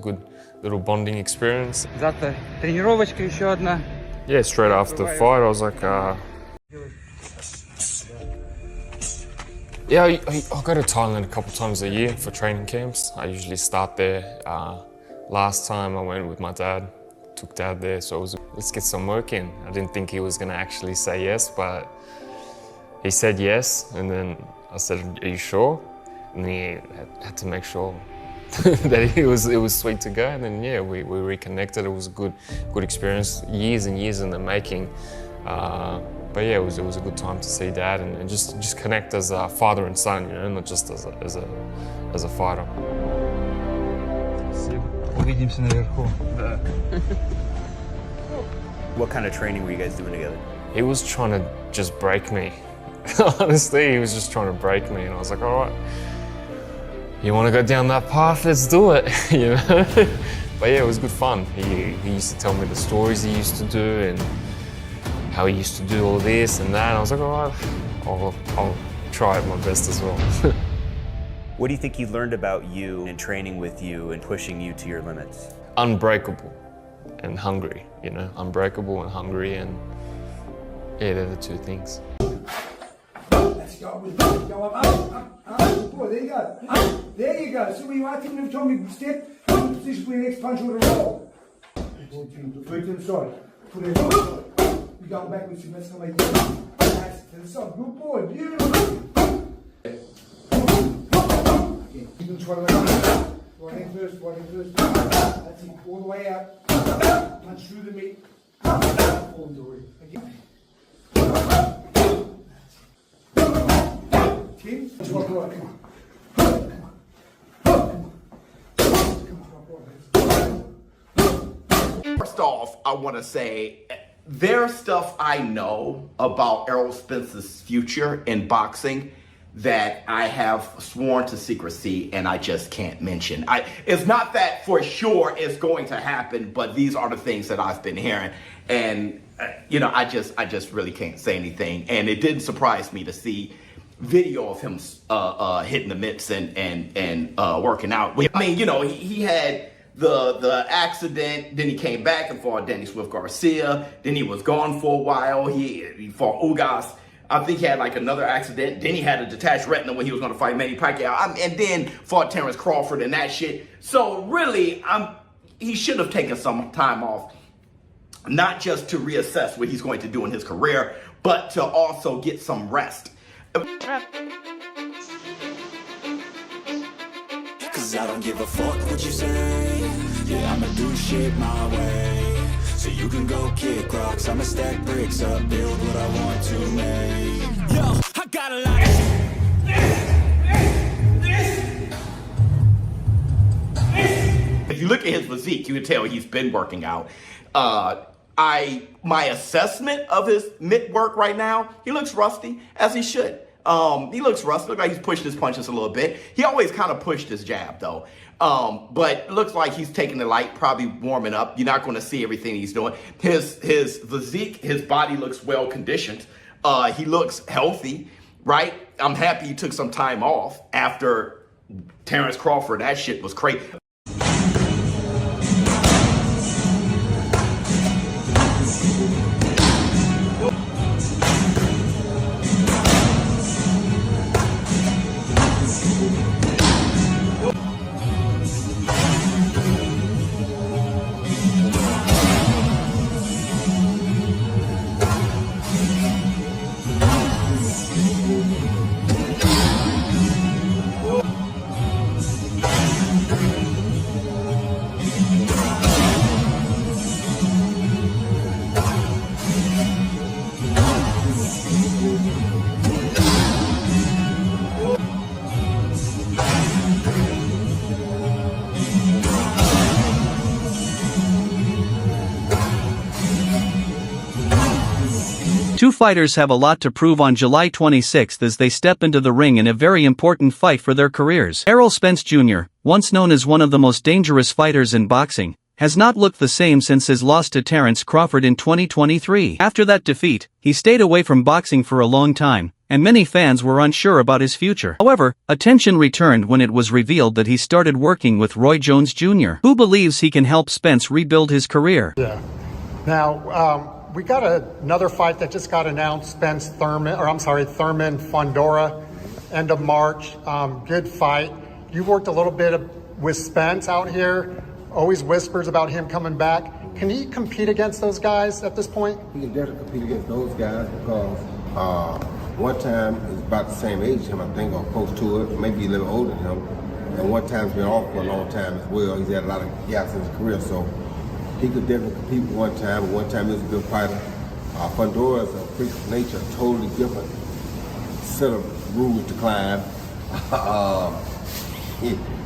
Good little bonding experience. Завтра тренировочка еще одна. Yeah, straight after the fight, I was like, yeah, I go to Thailand a couple times a year for training camps. I usually start there. Last time I went with my dad, took dad there, so it was, let's get some work in. I didn't think he was gonna actually say yes, but he said yes, and then I said, are you sure? And he had to make sure that it was sweet to go, and then yeah, we reconnected. It was a good experience, years and years in the making. But yeah, it was a good time to see Dad and just connect as a father and son, you know, not just as a fighter. Увидимся наверху. What kind of training were you guys doing together? He was trying to just break me. Honestly, he was just trying to break me, and I was like, all right, you want to go down that path? Let's do it, you know. But yeah, it was good fun. He used to tell me the stories he used to do and how he used to do all this and that. And I was like, all right, I'll try my best as well. What do you think he learned about you and training with you and pushing you to your limits? Unbreakable and hungry, you know, unbreakable and hungry, and yeah, they're the two things. Let's go. Go up. Boy, there you go. There you go. See where you are, Tim? Every time you step, position for your next punch or to roll. Foot to the side. Put it on the side. You're going backwards, Tim. That's how they do it. That's to the side. Good boy. Beautiful. Again, you can try to right hand first, right hand first. That's it. All the way out. Punch through the meat. Fall into it. Again. Tim, come on. First off, I want to say there's stuff I know about Errol Spence's future in boxing that I have sworn to secrecy and I just can't mention. It's not that for sure it's going to happen, but these are the things that I've been hearing, and you know, I just really can't say anything. And it didn't surprise me to see video of him hitting the mitts and working out. I mean, you know, he had the accident, then he came back and fought Danny Swift Garcia, then he was gone for a while. He fought Ugas. I think he had like another accident. Then he had a detached retina when he was going to fight Manny Pacquiao, and then fought Terrence Crawford and that shit. So really, he should have taken some time off, not just to reassess what he's going to do in his career, but to also get some rest. Cause I don't give a fuck what you say. Yeah, I'ma do shit my way. So you can go kick rocks, I'ma stack bricks up, build what I want to make. Yo, I got a lot of If you look at his physique, you can tell he's been working out. My assessment of his mitt work right now, he looks rusty, as he should. He looks rusty. Looks like he's pushed his punches a little bit. He always kind of pushed his jab, though. But it looks like he's taking it light, probably warming up. You're not going to see everything he's doing. His physique, his body looks well conditioned. He looks healthy, right? I'm happy he took some time off after Terrence Crawford. That shit was crazy. Two fighters have a lot to prove on July 26 as they step into the ring in a very important fight for their careers. Errol Spence Jr., once known as one of the most dangerous fighters in boxing, has not looked the same since his loss to Terrence Crawford in 2023. After that defeat, he stayed away from boxing for a long time, and many fans were unsure about his future. However, attention returned when it was revealed that he started working with Roy Jones Jr., who believes he can help Spence rebuild his career. Yeah. Now, we got another fight that just got announced, Thurman Fundora, end of March. Good fight. You worked a little bit with Spence out here, always whispers about him coming back. Can he compete against those guys at this point? He can definitely compete against those guys because one time he's about the same age as him, I think, or close to it, maybe a little older than him. And one time he's been off for a long time as well. He's had a lot of gaps in his career, so he could definitely compete one time, but one time he's a good fighter. Fundora is a freak of nature, totally different set of rules to climb.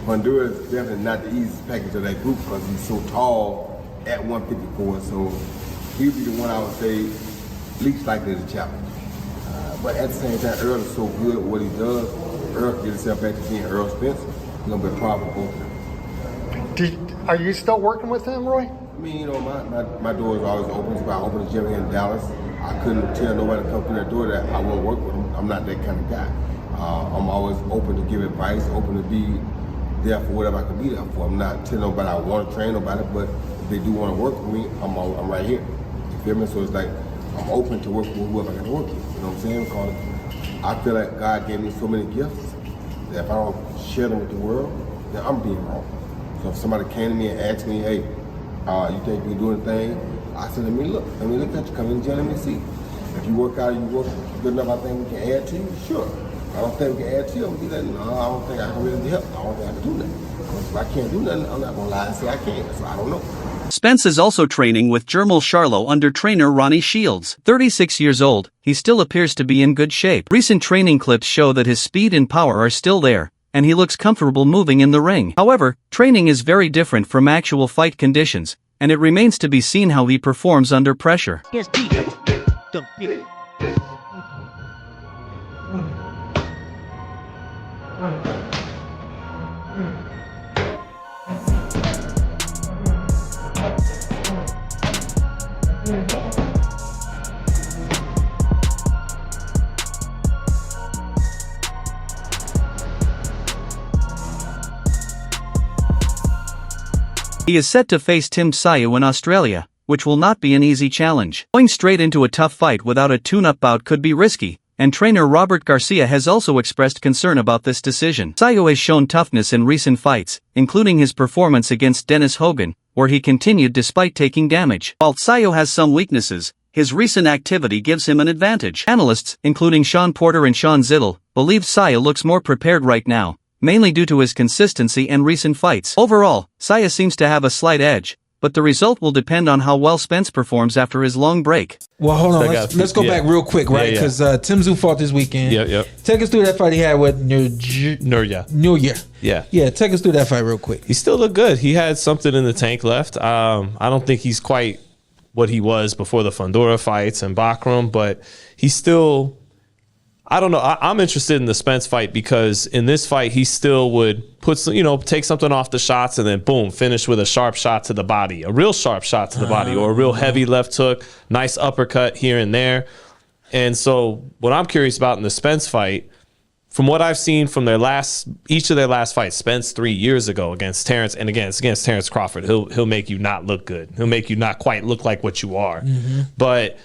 Fundora is definitely not the easiest package of that group because he's so tall at 154, so he'd be the one I would say least likely to challenge. But at the same time, Errol is so good at what he does. Errol can get himself back to being Errol Spence. It's going to be a problem for both of them. Are you still working with him, Roy? I mean, you know, my door is always open. So I opened a gym here in Dallas. I couldn't tell nobody to come through that door that I won't work with him. I'm not that kind of guy. I'm always open to give advice, open to be there for whatever I can be there for. I'm not telling nobody I want to train nobody, but if they do want to work with me, I'm right here. You feel me? So it's like I'm open to work with whoever I can work with. You know what I'm saying? Because I feel like God gave me so many gifts that if I don't share them with the world, then I'm being wrong. So if somebody came to me and asked me, hey, you think you can do anything? I said, let me look at you, come in the gym, let me see. If you work out, you work good enough, I think we can add to you, sure. I don't think we can add to you, I'm gonna be like, no, I don't think I can really help. I don't think I can do nothing. If I can't do nothing, I'm not gonna lie and say I can, so I don't know. Spence is also training with Jermel Charlo under trainer Ronnie Shields. 36 years old, he still appears to be in good shape. Recent training clips show that his speed and power are still there, and he looks comfortable moving in the ring. However, training is very different from actual fight conditions, and it remains to be seen how he performs under pressure. He is set to face Tim Tszyu in Australia, which will not be an easy challenge. Going straight into a tough fight without a tune-up bout could be risky, and trainer Robert Garcia has also expressed concern about this decision. Tszyu has shown toughness in recent fights, including his performance against Dennis Hogan, where he continued despite taking damage. While Tszyu has some weaknesses, his recent activity gives him an advantage. Analysts, including Sean Porter and Sean Zittel, believe Tszyu looks more prepared right now, mainly due to his consistency and recent fights. Overall, Tszyu seems to have a slight edge, but the result will depend on how well Spence performs after his long break. Well, hold on. Let's go back real quick, right? Because Tim Tszyu fought this weekend. Yep. Take us through that fight he had with Nurya. Yeah, take us through that fight real quick. He still looked good. He had something in the tank left. I don't think he's quite what he was before the Fundora fights and Bakram, but he's still... I don't know. I'm interested in the Spence fight because in this fight, he still would take something off the shots and then boom, finish with a sharp shot to the body, a real sharp shot to the body, or a real heavy left hook, nice uppercut here and there. And so what I'm curious about in the Spence fight, from what I've seen from each of their last fights, Spence 3 years ago against Terrence, and again, it's against Terrence Crawford. He'll make you not look good. He'll make you not quite look like what you are. But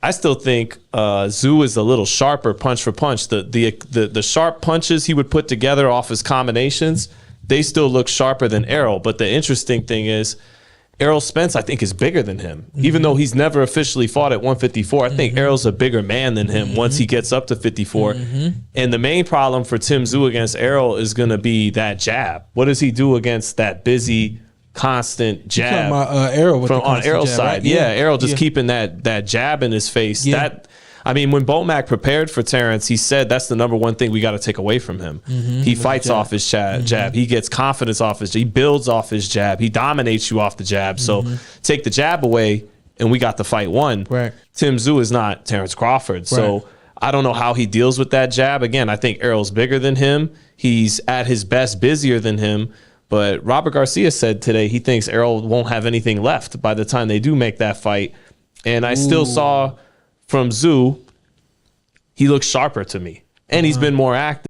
I still think Tszyu is a little sharper punch for punch. The sharp punches he would put together off his combinations, they still look sharper than Errol. But the interesting thing is, Errol Spence, I think, is bigger than him. Even though he's never officially fought at 154, I think Errol's a bigger man than him once he gets up to 54. And the main problem for Tim Tszyu against Errol is going to be that jab. What does he do against that busy, constant jab Errol with on Errol's jab, side? right? Yeah, Errol just keeping that jab in his face. When Bomac prepared for Terrence, he said that's the number one thing we got to take away from him. He fights off his jab. He gets confidence off his jab. He builds off his jab. He dominates you off the jab. So take the jab away, and we got the fight won. Right. Tim Tszyu is not Terrence Crawford. So I don't know how he deals with that jab. Again, I think Errol's bigger than him. He's at his best busier than him. But Robert Garcia said today he thinks Errol won't have anything left by the time they do make that fight. And I still saw from Tszyu he looks sharper to me. And he's been more active.